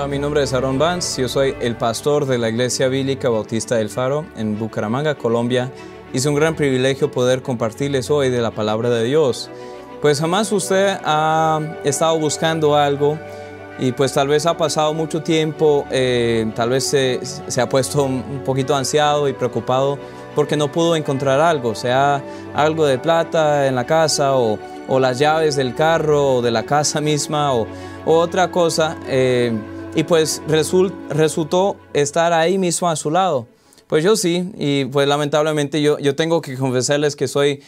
Hola, mi nombre es Aaron Vance, yo soy el pastor de la Iglesia Bíblica Bautista del Faro en Bucaramanga, Colombia. Es un gran privilegio poder compartirles hoy de la palabra de Dios. Pues jamás usted ha estado buscando algo y pues tal vez ha pasado mucho tiempo, tal vez se ha puesto un poquito ansiado y preocupado porque no pudo encontrar algo, sea algo de plata en la casa o las llaves del carro o de la casa misma o otra cosa, y pues resultó estar ahí mismo a su lado. Pues yo sí, y pues lamentablemente yo tengo que confesarles que soy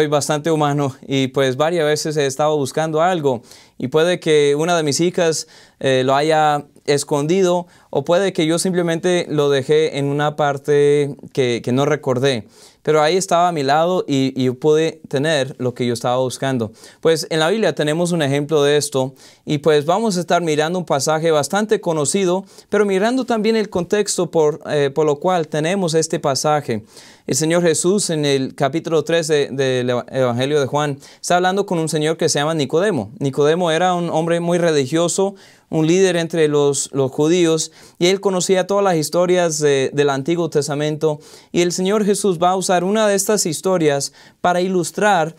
bastante humano y pues varias veces he estado buscando algo y puede que una de mis hijas lo haya escondido o puede que yo simplemente lo dejé en una parte que no recordé. Pero ahí estaba a mi lado y yo pude tener lo que yo estaba buscando. Pues en la Biblia tenemos un ejemplo de esto y pues vamos a estar mirando un pasaje bastante conocido, pero mirando también el contexto por lo cual tenemos este pasaje. El Señor Jesús en el capítulo 3 del Evangelio de Juan está hablando con un señor que se llama Nicodemo. Nicodemo era un hombre muy religioso, un líder entre los judíos, y él conocía todas las historias del Antiguo Testamento, y el Señor Jesús va a usar una de estas historias para ilustrar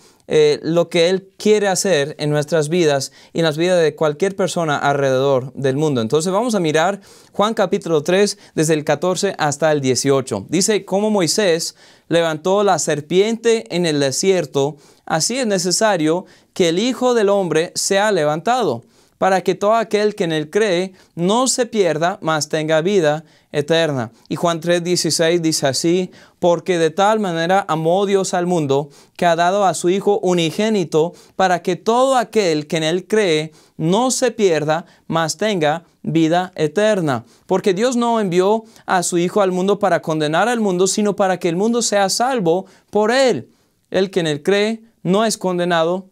lo que Él quiere hacer en nuestras vidas y en las vidas de cualquier persona alrededor del mundo. Entonces vamos a mirar Juan capítulo 3 desde el 14 hasta el 18. Dice, como Moisés levantó la serpiente en el desierto, así es necesario que el Hijo del Hombre sea levantado, para que todo aquel que en Él cree no se pierda, mas tenga vida eterna. Y Juan 3:16 dice así, porque de tal manera amó Dios al mundo, que ha dado a su Hijo unigénito, para que todo aquel que en Él cree no se pierda, mas tenga vida eterna. Porque Dios no envió a su Hijo al mundo para condenar al mundo, sino para que el mundo sea salvo por Él. El que en Él cree no es condenado,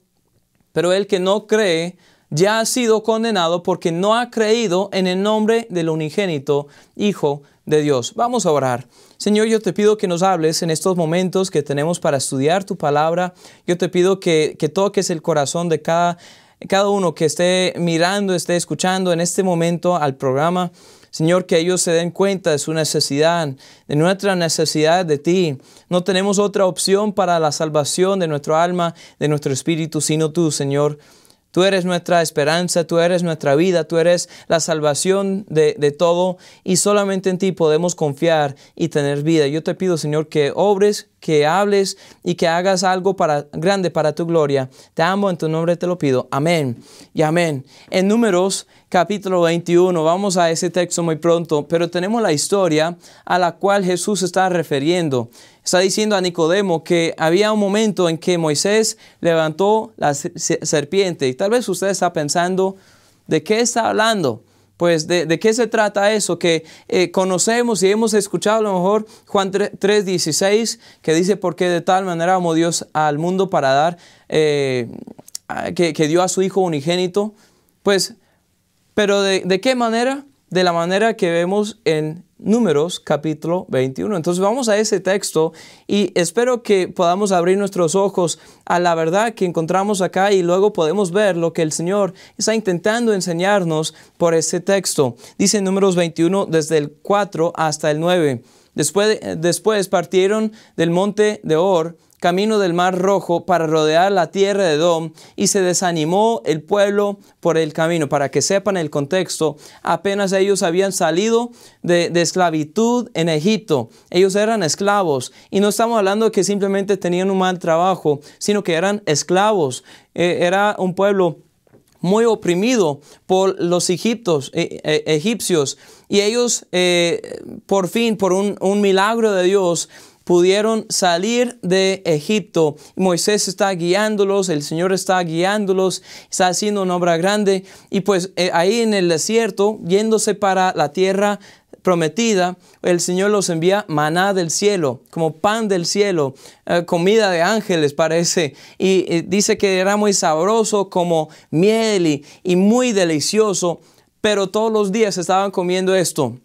pero el que no cree ya ha sido condenado porque no ha creído en el nombre del unigénito Hijo de Dios. Vamos a orar. Señor, yo te pido que nos hables en estos momentos que tenemos para estudiar tu palabra. Yo te pido que toques el corazón de cada uno que esté mirando, esté escuchando en este momento al programa. Señor, que ellos se den cuenta de su necesidad, de nuestra necesidad de ti. No tenemos otra opción para la salvación de nuestro alma, de nuestro espíritu, sino tú, Señor. Tú eres nuestra esperanza, tú eres nuestra vida, tú eres la salvación de todo y solamente en ti podemos confiar y tener vida. Yo te pido, Señor, que obres, que hables y que hagas algo grande para tu gloria. Te amo, en tu nombre te lo pido. Amén y amén. En Números capítulo 21, vamos a ese texto muy pronto, pero tenemos la historia a la cual Jesús está refiriendo. Está diciendo a Nicodemo que había un momento en que Moisés levantó la serpiente. Y tal vez usted está pensando, ¿de qué está hablando? Pues de qué se trata eso que conocemos y hemos escuchado a lo mejor Juan 3:16, que dice, porque de tal manera amó Dios al mundo para dar, que dio a su Hijo unigénito. Pues, pero ¿de qué manera? De la manera que vemos en Números capítulo 21. Entonces vamos a ese texto y espero que podamos abrir nuestros ojos a la verdad que encontramos acá y luego podemos ver lo que el Señor está intentando enseñarnos por ese texto. Dice en Números 21 desde el 4 hasta el 9. Después partieron del monte de Hor, camino del Mar Rojo, para rodear la tierra de Edom, y se desanimó el pueblo por el camino. Para que sepan el contexto, apenas ellos habían salido de esclavitud en Egipto. Ellos eran esclavos, y no estamos hablando de que simplemente tenían un mal trabajo, sino que eran esclavos. Era un pueblo muy oprimido por los egipcios, y ellos por fin, por un milagro de Dios, pudieron salir de Egipto. Moisés está guiándolos, el Señor está guiándolos, está haciendo una obra grande. Y pues ahí en el desierto, yéndose para la tierra prometida, el Señor los envía maná del cielo, como pan del cielo, comida de ángeles parece. Y dice que era muy sabroso como miel y muy delicioso, pero todos los días estaban comiendo esto.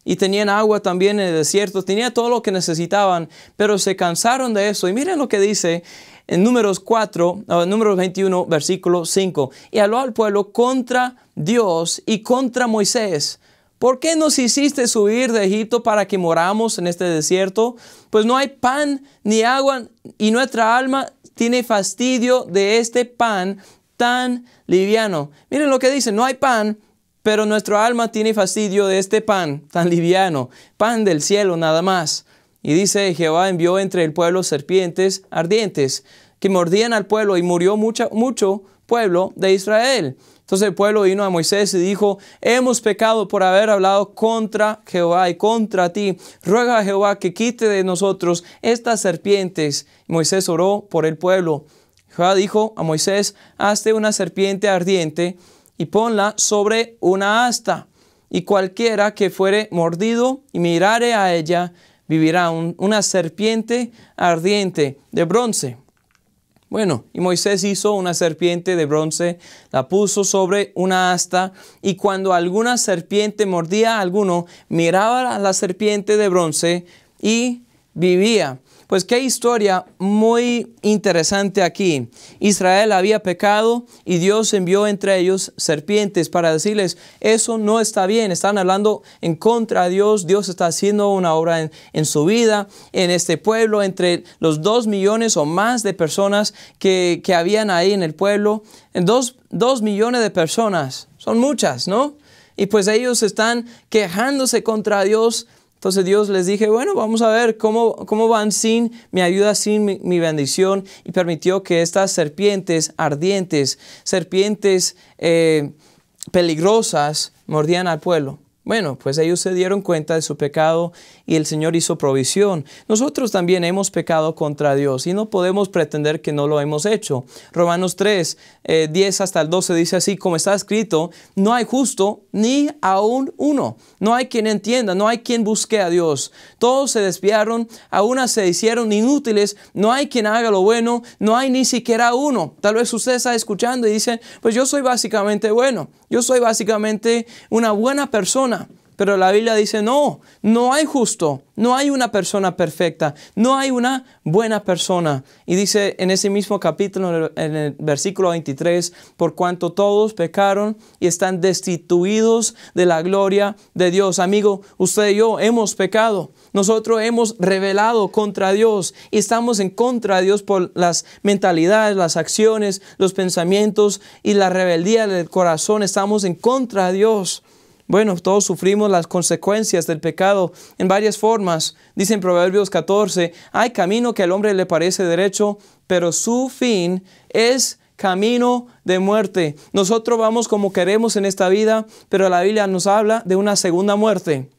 y tenían agua también en el desierto, tenía todo lo que necesitaban, pero se cansaron de eso. Y miren lo que dice en Números 21, versículo 5. Y habló al pueblo contra Dios y contra Moisés. ¿Por qué nos hiciste subir de Egipto para que moramos en este desierto? Pues no hay pan ni agua y nuestra alma tiene fastidio de este pan tan liviano. Miren lo que dice, no hay pan, pero nuestra alma tiene fastidio de este pan tan liviano, pan del cielo nada más. Y dice, Jehová envió entre el pueblo serpientes ardientes que mordían al pueblo y murió mucho pueblo de Israel. Entonces el pueblo vino a Moisés y dijo, hemos pecado por haber hablado contra Jehová y contra ti. Ruega a Jehová que quite de nosotros estas serpientes. Moisés oró por el pueblo. Jehová dijo a Moisés, hazte una serpiente ardiente y ponla sobre una asta. Y cualquiera que fuere mordido y mirare a ella, vivirá. Una serpiente ardiente de bronce. Bueno, y Moisés hizo una serpiente de bronce, la puso sobre una asta, y cuando alguna serpiente mordía a alguno, miraba a la serpiente de bronce y vivía. Pues qué historia muy interesante aquí. Israel había pecado y Dios envió entre ellos serpientes para decirles, eso no está bien. Están hablando en contra de Dios. Dios está haciendo una obra en su vida, en este pueblo, entre los 2 millones o más de personas que habían ahí en el pueblo. En 2 millones de personas. Son muchas, ¿no? Y pues ellos están quejándose contra Dios. Entonces Dios les dije, bueno, vamos a ver cómo van sin mi ayuda, sin mi bendición. Y permitió que estas serpientes ardientes, serpientes peligrosas, mordían al pueblo. Bueno, pues ellos se dieron cuenta de su pecado y el Señor hizo provisión. Nosotros también hemos pecado contra Dios y no podemos pretender que no lo hemos hecho. Romanos 3, 10 hasta el 12 dice así, como está escrito, no hay justo ni aún uno. No hay quien entienda, no hay quien busque a Dios. Todos se desviaron, a unas se hicieron inútiles, no hay quien haga lo bueno, no hay ni siquiera uno. Tal vez usted está escuchando y dice, pues yo soy básicamente bueno, yo soy básicamente una buena persona. Pero la Biblia dice, no hay justo, no hay una persona perfecta, no hay una buena persona. Y dice en ese mismo capítulo, en el versículo 23, por cuanto todos pecaron y están destituidos de la gloria de Dios. Amigo, usted y yo hemos pecado. Nosotros hemos rebelado contra Dios y estamos en contra de Dios por las mentalidades, las acciones, los pensamientos y la rebeldía del corazón. Estamos en contra de Dios. Bueno, todos sufrimos las consecuencias del pecado en varias formas. Dice en Proverbios 14, hay camino que al hombre le parece derecho, pero su fin es camino de muerte. Nosotros vamos como queremos en esta vida, pero la Biblia nos habla de una segunda muerte,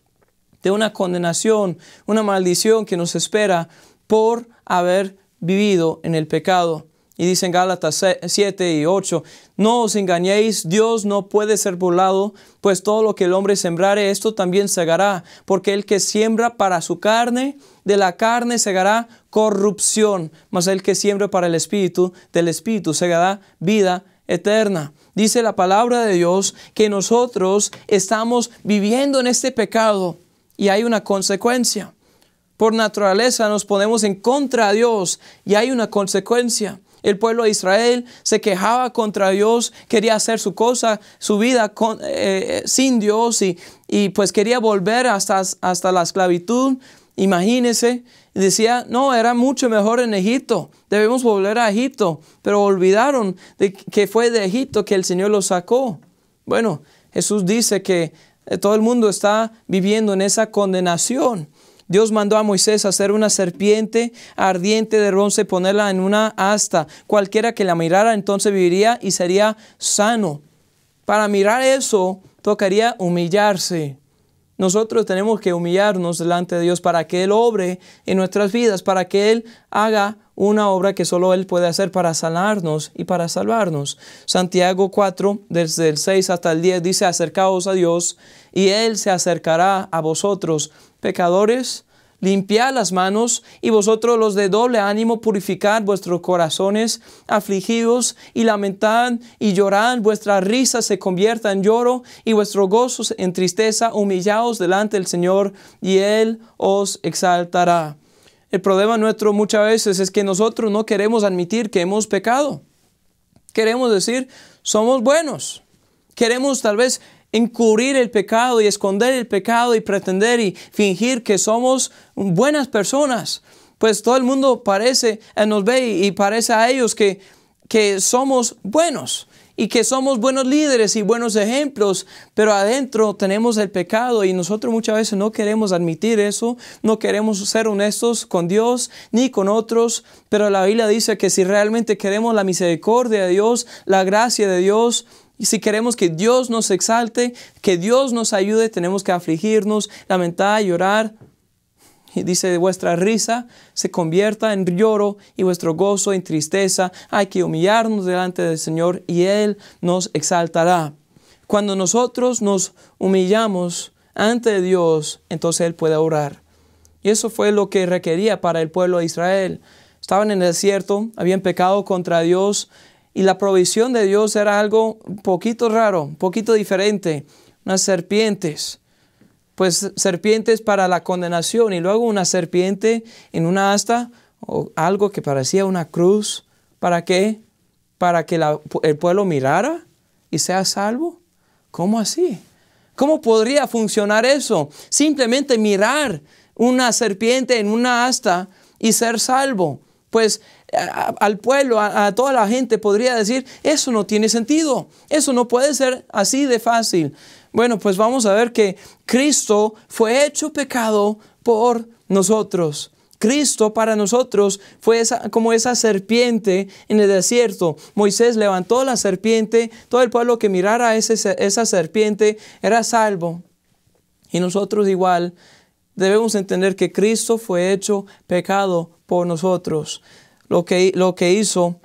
de una condenación, una maldición que nos espera por haber vivido en el pecado. Y dice en Gálatas 7 y 8, no os engañéis, Dios no puede ser burlado, pues todo lo que el hombre sembrare, esto también segará. Porque el que siembra para su carne, de la carne segará corrupción. Mas el que siembra para el Espíritu, del Espíritu segará vida eterna. Dice la palabra de Dios que nosotros estamos viviendo en este pecado y hay una consecuencia. Por naturaleza nos ponemos en contra de Dios y hay una consecuencia. El pueblo de Israel se quejaba contra Dios, quería hacer su cosa, su vida sin Dios y pues quería volver hasta la esclavitud. Imagínense, decía, no, era mucho mejor en Egipto, debemos volver a Egipto, pero olvidaron de que fue de Egipto que el Señor los sacó. Bueno, Jesús dice que todo el mundo está viviendo en esa condenación. Dios mandó a Moisés a hacer una serpiente ardiente de bronce, ponerla en una asta. Cualquiera que la mirara entonces viviría y sería sano. Para mirar eso, tocaría humillarse. Nosotros tenemos que humillarnos delante de Dios para que Él obre en nuestras vidas, para que Él haga una obra que solo Él puede hacer para sanarnos y para salvarnos. Santiago 4, desde el 6 hasta el 10, dice, acercaos a Dios y Él se acercará a vosotros. Pecadores, limpiad las manos, y vosotros los de doble ánimo, purificad vuestros corazones, afligidos y lamentad y llorad, vuestra risa se convierta en lloro y vuestro gozo en tristeza, humillaos delante del Señor y Él os exaltará. El problema nuestro muchas veces es que nosotros no queremos admitir que hemos pecado. Queremos decir, somos buenos. Queremos tal vez encubrir el pecado y esconder el pecado y pretender y fingir que somos buenas personas. Pues todo el mundo nos ve y parece a ellos que somos buenos y que somos buenos líderes y buenos ejemplos, pero adentro tenemos el pecado y nosotros muchas veces no queremos admitir eso, no queremos ser honestos con Dios ni con otros, pero la Biblia dice que si realmente queremos la misericordia de Dios, la gracia de Dios, y si queremos que Dios nos exalte, que Dios nos ayude, tenemos que afligirnos, lamentar, llorar. Y dice, vuestra risa se convierta en lloro y vuestro gozo en tristeza. Hay que humillarnos delante del Señor y Él nos exaltará. Cuando nosotros nos humillamos ante Dios, entonces Él puede orar. Y eso fue lo que requería para el pueblo de Israel. Estaban en el desierto, habían pecado contra Dios, y la provisión de Dios era algo un poquito raro, un poquito diferente. Unas serpientes, pues serpientes para la condenación, y luego una serpiente en una asta, o algo que parecía una cruz. ¿Para qué? ¿Para que el pueblo mirara y sea salvo? ¿Cómo así? ¿Cómo podría funcionar eso? Simplemente mirar una serpiente en una asta y ser salvo. Pues al pueblo, a toda la gente podría decir, eso no tiene sentido, eso no puede ser así de fácil. Bueno, pues vamos a ver que Cristo fue hecho pecado por nosotros. Cristo para nosotros fue como esa serpiente en el desierto. Moisés levantó la serpiente, todo el pueblo que mirara esa serpiente era salvo. Y nosotros igual debemos entender que Cristo fue hecho pecado por nosotros. Lo que hizo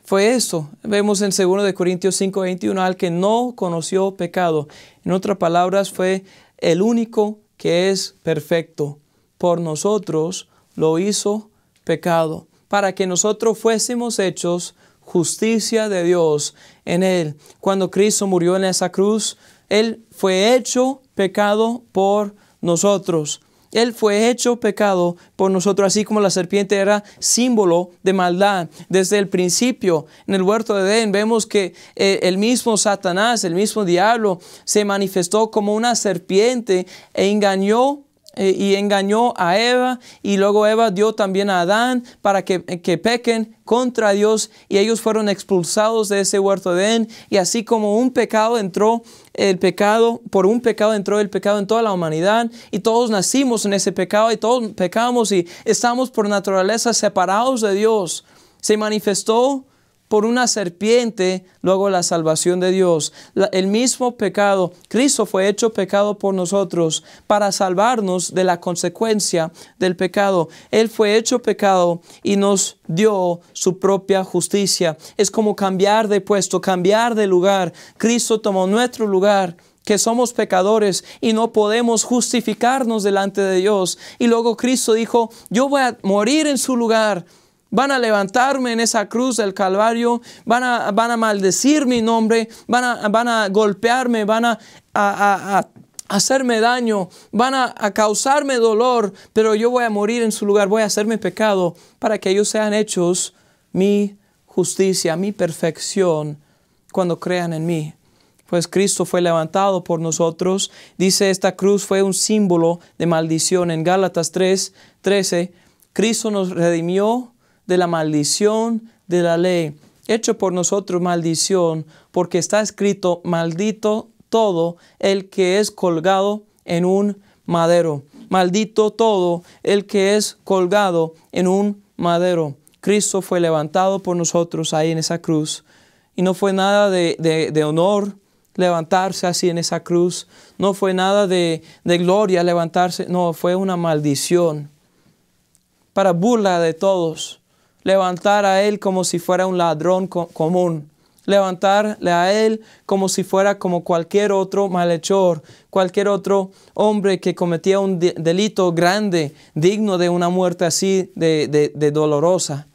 fue esto. Vemos en 2 Corintios 5:21, al que no conoció pecado. En otras palabras, fue el único que es perfecto. Por nosotros lo hizo pecado, para que nosotros fuésemos hechos justicia de Dios en Él. Cuando Cristo murió en esa cruz, Él fue hecho pecado por nosotros. Él fue hecho pecado por nosotros, así como la serpiente era símbolo de maldad. Desde el principio, en el huerto de Edén, vemos que el mismo Satanás, el mismo diablo, se manifestó como una serpiente e engañó a Eva, y luego Eva dio también a Adán para que pequen contra Dios, y ellos fueron expulsados de ese huerto de Edén. Y así como por un pecado entró el pecado en toda la humanidad, y todos nacimos en ese pecado y todos pecamos y estamos por naturaleza separados de Dios. Se manifestó por una serpiente, luego la salvación de Dios. El mismo pecado, Cristo fue hecho pecado por nosotros para salvarnos de la consecuencia del pecado. Él fue hecho pecado y nos dio su propia justicia. Es como cambiar de puesto, cambiar de lugar. Cristo tomó nuestro lugar, que somos pecadores y no podemos justificarnos delante de Dios. Y luego Cristo dijo, yo voy a morir en su lugar. Van a levantarme en esa cruz del Calvario, van a maldecir mi nombre, van a golpearme, van a hacerme daño, van a causarme dolor, pero yo voy a morir en su lugar, voy a hacerme pecado para que ellos sean hechos mi justicia, mi perfección cuando crean en mí. Pues Cristo fue levantado por nosotros. Dice, esta cruz fue un símbolo de maldición. En Gálatas 3:13, Cristo nos redimió de la maldición de la ley, hecho por nosotros maldición, porque está escrito, maldito todo el que es colgado en un madero. Maldito todo el que es colgado en un madero. Cristo fue levantado por nosotros ahí en esa cruz. Y no fue nada de honor levantarse así en esa cruz. No fue nada de gloria levantarse. No, fue una maldición para burla de todos. Levantar a Él como si fuera un ladrón común, levantarle a él como si fuera como cualquier otro malhechor, cualquier otro hombre que cometía un delito grande, digno de una muerte así de dolorosa.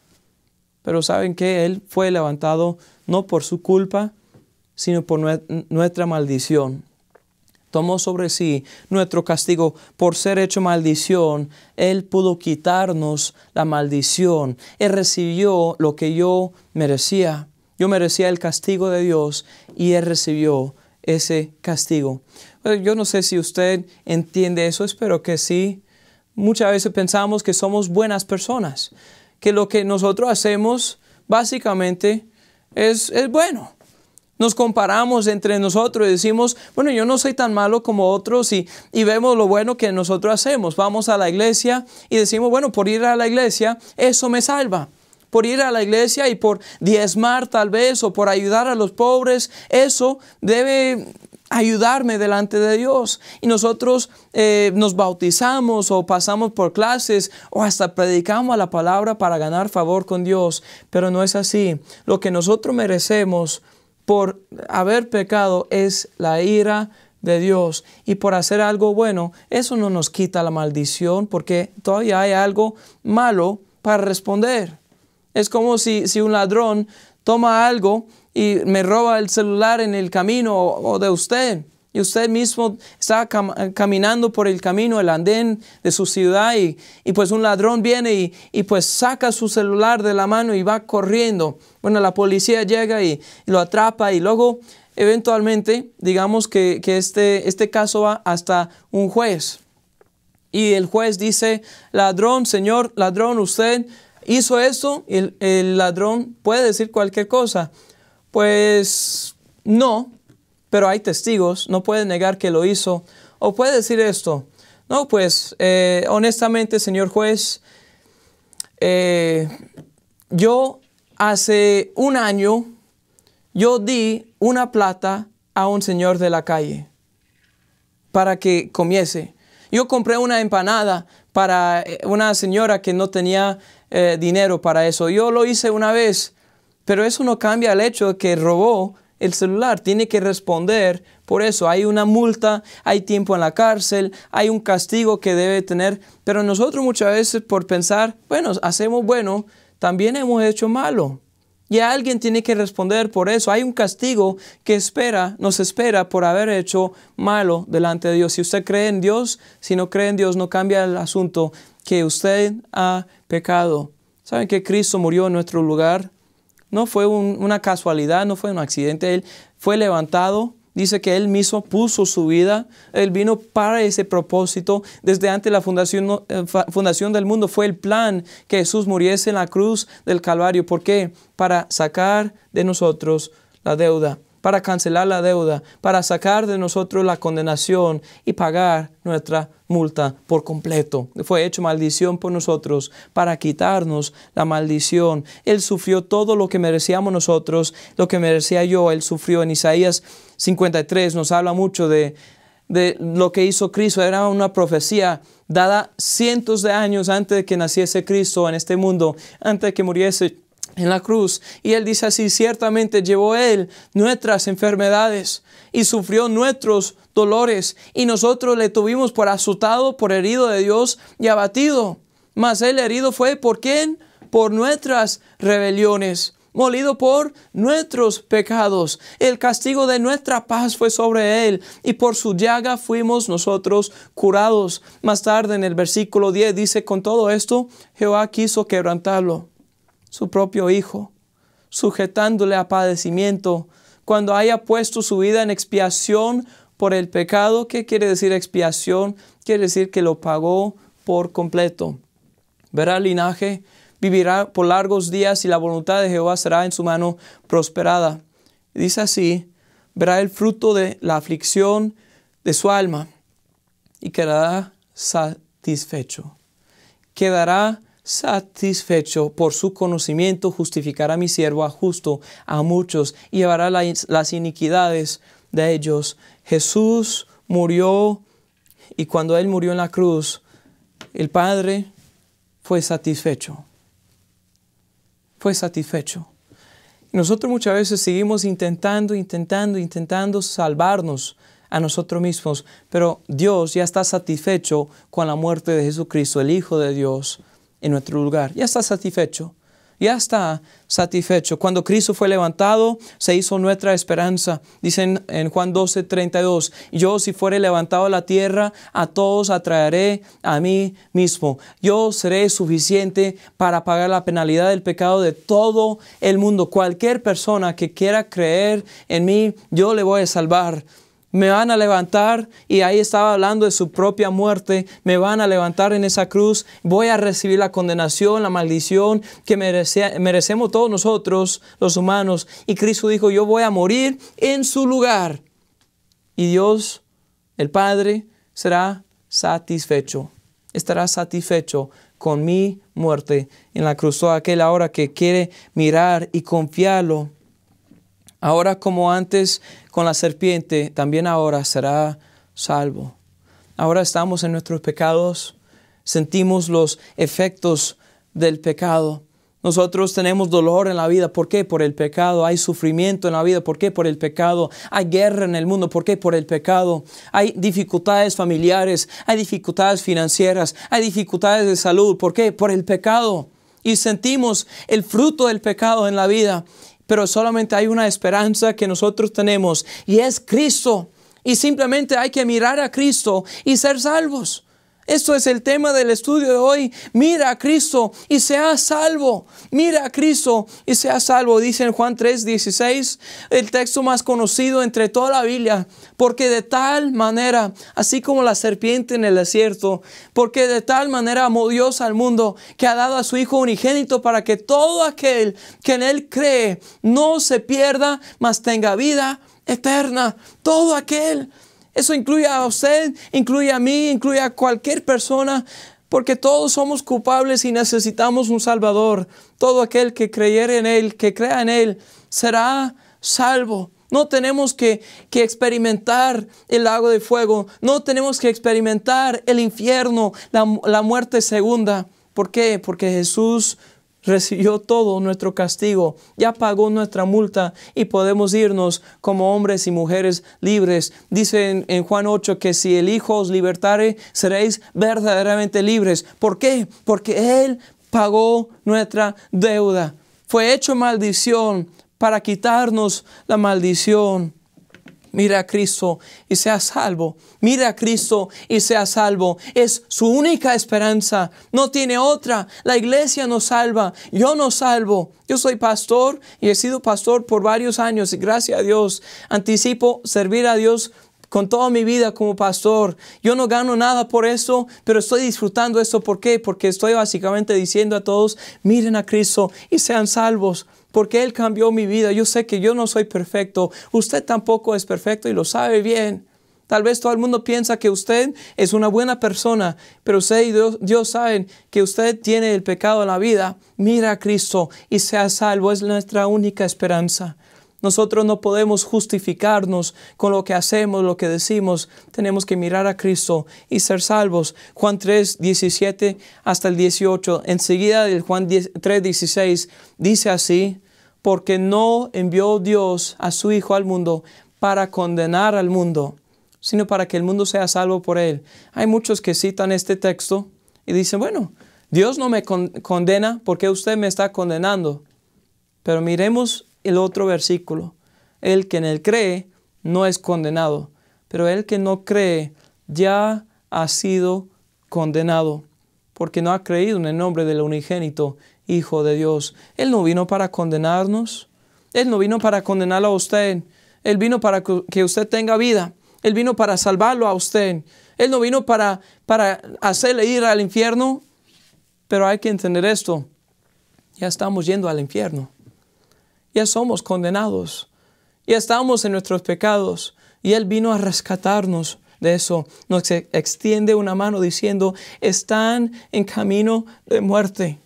Pero ¿saben qué? Él fue levantado no por su culpa, sino por nuestra maldición. Tomó sobre sí nuestro castigo por ser hecho maldición. Él pudo quitarnos la maldición. Él recibió lo que yo merecía. Yo merecía el castigo de Dios y Él recibió ese castigo. Yo no sé si usted entiende eso, espero que sí. Muchas veces pensamos que somos buenas personas, que lo que nosotros hacemos básicamente es bueno. Nos comparamos entre nosotros y decimos, bueno, yo no soy tan malo como otros y vemos lo bueno que nosotros hacemos. Vamos a la iglesia y decimos, bueno, por ir a la iglesia, eso me salva. Por ir a la iglesia y por diezmar tal vez o por ayudar a los pobres, eso debe ayudarme delante de Dios. Y nosotros nos bautizamos o pasamos por clases o hasta predicamos la palabra para ganar favor con Dios. Pero no es así. Lo que nosotros merecemos por haber pecado es la ira de Dios. Y por hacer algo bueno, eso no nos quita la maldición porque todavía hay algo malo para responder. Es como si un ladrón toma algo y me roba el celular en el camino o de usted. Y usted mismo está caminando por el camino, el andén de su ciudad y pues un ladrón viene y pues saca su celular de la mano y va corriendo. Bueno, la policía llega y lo atrapa y luego eventualmente digamos que este caso va hasta un juez. Y el juez dice, ladrón, señor ladrón, usted hizo esto. Y el ladrón puede decir cualquier cosa. Pues no. Pero hay testigos, no puede negar que lo hizo. O puede decir esto, no, pues honestamente, señor juez, yo hace un año, yo di una plata a un señor de la calle para que comiese. Yo compré una empanada para una señora que no tenía dinero para eso. Yo lo hice una vez, pero eso no cambia el hecho de que robó el celular. Tiene que responder por eso. Hay una multa, hay tiempo en la cárcel, hay un castigo que debe tener. Pero nosotros muchas veces por pensar, bueno, hacemos bueno, también hemos hecho malo. Y alguien tiene que responder por eso. Hay un castigo que nos espera por haber hecho malo delante de Dios. Si usted cree en Dios, si no cree en Dios, no cambia el asunto que usted ha pecado. ¿Saben que Cristo murió en nuestro lugar? No fue una casualidad, no fue un accidente. Él fue levantado. Dice que Él mismo puso su vida. Él vino para ese propósito. Desde antes de la fundación del mundo fue el plan que Jesús muriese en la cruz del Calvario. ¿Por qué? Para sacar de nosotros la deuda, para cancelar la deuda, para sacar de nosotros la condenación y pagar nuestra multa por completo. Fue hecho maldición por nosotros para quitarnos la maldición. Él sufrió todo lo que merecíamos nosotros, lo que merecía yo. Él sufrió. En Isaías 53 nos habla mucho de lo que hizo Cristo. Era una profecía dada cientos de años antes de que naciese Cristo en este mundo, antes de que muriese en la cruz. Y Él dice así: ciertamente llevó Él nuestras enfermedades y sufrió nuestros dolores, y nosotros le tuvimos por azotado, por herido de Dios y abatido. Mas Él herido fue, ¿por quién? Por nuestras rebeliones, molido por nuestros pecados. El castigo de nuestra paz fue sobre Él, y por su llaga fuimos nosotros curados. Más tarde en el versículo 10 dice: con todo esto Jehová quiso quebrantarlo, su propio Hijo, sujetándole a padecimiento, cuando haya puesto su vida en expiación por el pecado. ¿Qué quiere decir expiación? Quiere decir que lo pagó por completo. Verá el linaje, vivirá por largos días, y la voluntad de Jehová será en su mano prosperada. Dice así: verá el fruto de la aflicción de su alma y quedará satisfecho. Quedará satisfecho. Por su conocimiento justificará mi siervo justo a muchos, y llevará las iniquidades de ellos. Jesús murió, y cuando Él murió en la cruz, el Padre fue satisfecho. Fue satisfecho. Nosotros muchas veces seguimos intentando salvarnos a nosotros mismos, pero Dios ya está satisfecho con la muerte de Jesucristo, el Hijo de Dios, en nuestro lugar. Ya está satisfecho. Ya está satisfecho. Cuando Cristo fue levantado, se hizo nuestra esperanza. Dicen en Juan 12:32, yo si fuere levantado a la tierra, a todos atraeré a mí mismo. Yo seré suficiente para pagar la penalidad del pecado de todo el mundo. Cualquier persona que quiera creer en mí, yo le voy a salvar. Me van a levantar, y ahí estaba hablando de su propia muerte, me van a levantar en esa cruz, voy a recibir la condenación, la maldición que merecemos todos nosotros, los humanos. Y Cristo dijo, yo voy a morir en su lugar. Y Dios, el Padre, estará satisfecho con mi muerte en la cruz. Todo aquel ahora que quiere mirar y confiarlo, ahora como antes con la serpiente, también ahora será salvo. Ahora estamos en nuestros pecados, sentimos los efectos del pecado. Nosotros tenemos dolor en la vida. ¿Por qué? Por el pecado. Hay sufrimiento en la vida. ¿Por qué? Por el pecado. Hay guerra en el mundo. ¿Por qué? Por el pecado. Hay dificultades familiares. Hay dificultades financieras. Hay dificultades de salud. ¿Por qué? Por el pecado. Y sentimos el fruto del pecado en la vida. Pero solamente hay una esperanza que nosotros tenemos, y es Cristo. Y simplemente hay que mirar a Cristo y ser salvos. Esto es el tema del estudio de hoy. Mira a Cristo y sea salvo. Mira a Cristo y sea salvo. Dice en Juan 3:16, el texto más conocido entre toda la Biblia. Porque de tal manera, así como la serpiente en el desierto, porque de tal manera amó Dios al mundo, que ha dado a su Hijo unigénito, para que todo aquel que en Él cree no se pierda, mas tenga vida eterna. Todo aquel. Eso incluye a usted, incluye a mí, incluye a cualquier persona, porque todos somos culpables y necesitamos un Salvador. Todo aquel que creyere en Él, que crea en Él, será salvo. No tenemos que experimentar el lago de fuego. No tenemos que experimentar el infierno, la muerte segunda. ¿Por qué? Porque Jesús recibió todo nuestro castigo, ya pagó nuestra multa, y podemos irnos como hombres y mujeres libres. Dice en Juan 8 que si el Hijo os libertare, seréis verdaderamente libres. ¿Por qué? Porque Él pagó nuestra deuda. Fue hecho maldición para quitarnos la maldición. Mira a Cristo y sea salvo. Mira a Cristo y sea salvo. Es su única esperanza. No tiene otra. La iglesia nos salva. Yo no salvo. Yo soy pastor y he sido pastor por varios años. Y gracias a Dios anticipo servir a Dios con toda mi vida como pastor. Yo no gano nada por eso, pero estoy disfrutando esto. ¿Por qué? Porque estoy básicamente diciendo a todos, miren a Cristo y sean salvos. Porque Él cambió mi vida. Yo sé que yo no soy perfecto. Usted tampoco es perfecto y lo sabe bien. Tal vez todo el mundo piensa que usted es una buena persona, pero usted y Dios saben que usted tiene el pecado en la vida. Mira a Cristo y sea salvo. Es nuestra única esperanza. Nosotros no podemos justificarnos con lo que hacemos, lo que decimos. Tenemos que mirar a Cristo y ser salvos. Juan 3:17 hasta el 18. Enseguida del Juan 3:16 dice así: porque no envió Dios a su Hijo al mundo para condenar al mundo, sino para que el mundo sea salvo por Él. Hay muchos que citan este texto y dicen, bueno, Dios no me condena, ¿por qué usted me está condenando? Pero miremos el otro versículo. El que en Él cree no es condenado, pero el que no cree ya ha sido condenado, porque no ha creído en el nombre del unigénito Hijo de Dios. Él no vino para condenarnos. Él no vino para condenarlo a usted. Él vino para que usted tenga vida. Él vino para salvarlo a usted. Él no vino para hacerle ir al infierno. Pero hay que entender esto. Ya estamos yendo al infierno. Ya somos condenados. Ya estamos en nuestros pecados. Y Él vino a rescatarnos de eso. Nos extiende una mano diciendo, están en camino de muerte.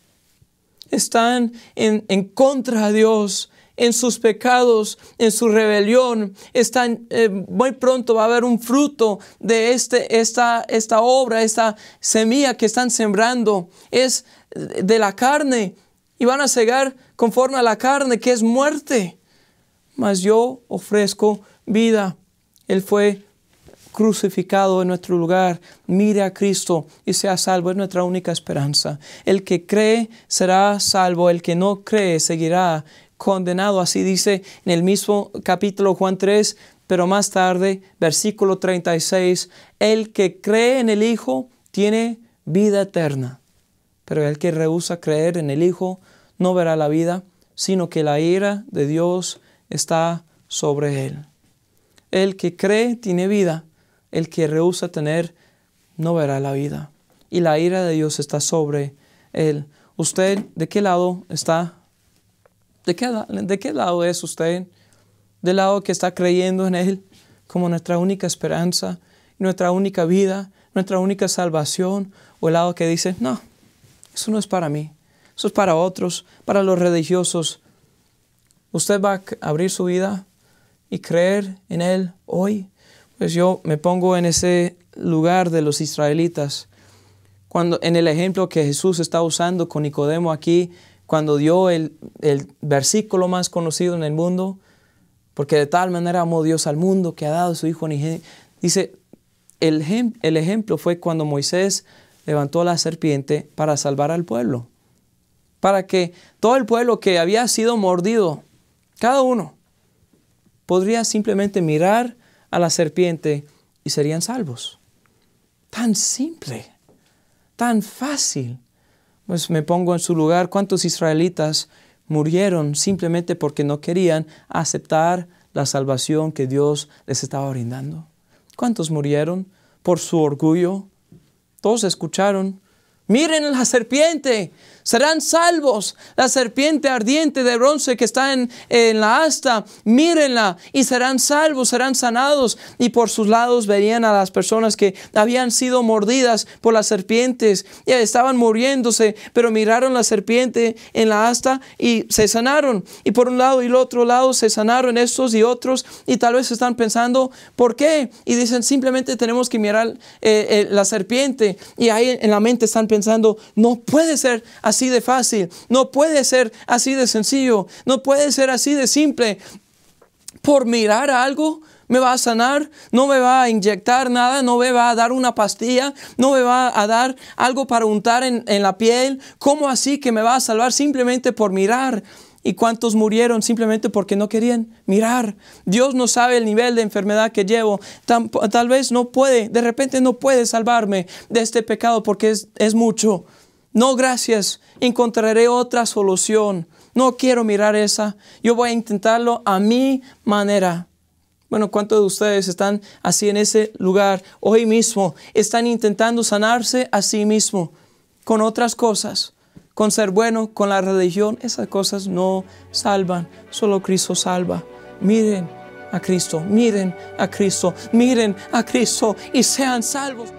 Están en contra de Dios, en sus pecados, en su rebelión. Están, muy pronto va a haber un fruto de esta obra, esta semilla que están sembrando. Es de la carne y van a cegar conforme a la carne, que es muerte. Mas yo ofrezco vida. Él fue crucificado en nuestro lugar. Mire a Cristo y sea salvo. Es nuestra única esperanza. El que cree será salvo. El que no cree seguirá condenado. Así dice en el mismo capítulo Juan 3, pero más tarde, versículo 36, el que cree en el Hijo tiene vida eterna. Pero el que rehúsa creer en el Hijo no verá la vida, sino que la ira de Dios está sobre él. El que cree tiene vida. El que rehúsa tener no verá la vida. Y la ira de Dios está sobre él. ¿Usted de qué lado está? ¿De qué lado es usted? ¿Del lado que está creyendo en Él como nuestra única esperanza, nuestra única vida, nuestra única salvación? ¿O el lado que dice, no, eso no es para mí, eso es para otros, para los religiosos? ¿Usted va a abrir su vida y creer en Él hoy? Pues yo me pongo en ese lugar de los israelitas. Cuando, en el ejemplo que Jesús está usando con Nicodemo aquí, cuando dio el versículo más conocido en el mundo, porque de tal manera amó Dios al mundo que ha dado a su Hijo unigénito. Dice, el ejemplo fue cuando Moisés levantó la serpiente para salvar al pueblo. Para que todo el pueblo que había sido mordido, cada uno, podría simplemente mirar a la serpiente y serían salvos. Tan simple, tan fácil. Pues me pongo en su lugar. ¿Cuántos israelitas murieron simplemente porque no querían aceptar la salvación que Dios les estaba brindando? ¿Cuántos murieron por su orgullo? Todos escucharon, miren la serpiente, serán salvos. La serpiente ardiente de bronce que está en la asta, mírenla y serán salvos, serán sanados. Y por sus lados verían a las personas que habían sido mordidas por las serpientes y estaban muriéndose, pero miraron la serpiente en la asta y se sanaron. Y por un lado y el otro lado se sanaron estos y otros, y tal vez están pensando, ¿por qué? Y dicen, simplemente tenemos que mirar la serpiente, y ahí en la mente están pensando, no puede ser así de fácil, no puede ser así de sencillo, no puede ser así de simple. Por mirar algo me va a sanar, no me va a inyectar nada, no me va a dar una pastilla, no me va a dar algo para untar en la piel. ¿Cómo así que me va a salvar simplemente por mirar? ¿Y cuántos murieron simplemente porque no querían mirar? Dios no sabe el nivel de enfermedad que llevo. Tal vez no puede, de repente no puede salvarme de este pecado porque es mucho. No, gracias, encontraré otra solución. No quiero mirar esa. Yo voy a intentarlo a mi manera. Bueno, ¿cuántos de ustedes están así en ese lugar hoy mismo? Están intentando sanarse a sí mismo con otras cosas. Con ser bueno, con la religión, esas cosas no salvan. Solo Cristo salva. Miren a Cristo, miren a Cristo, miren a Cristo y sean salvos.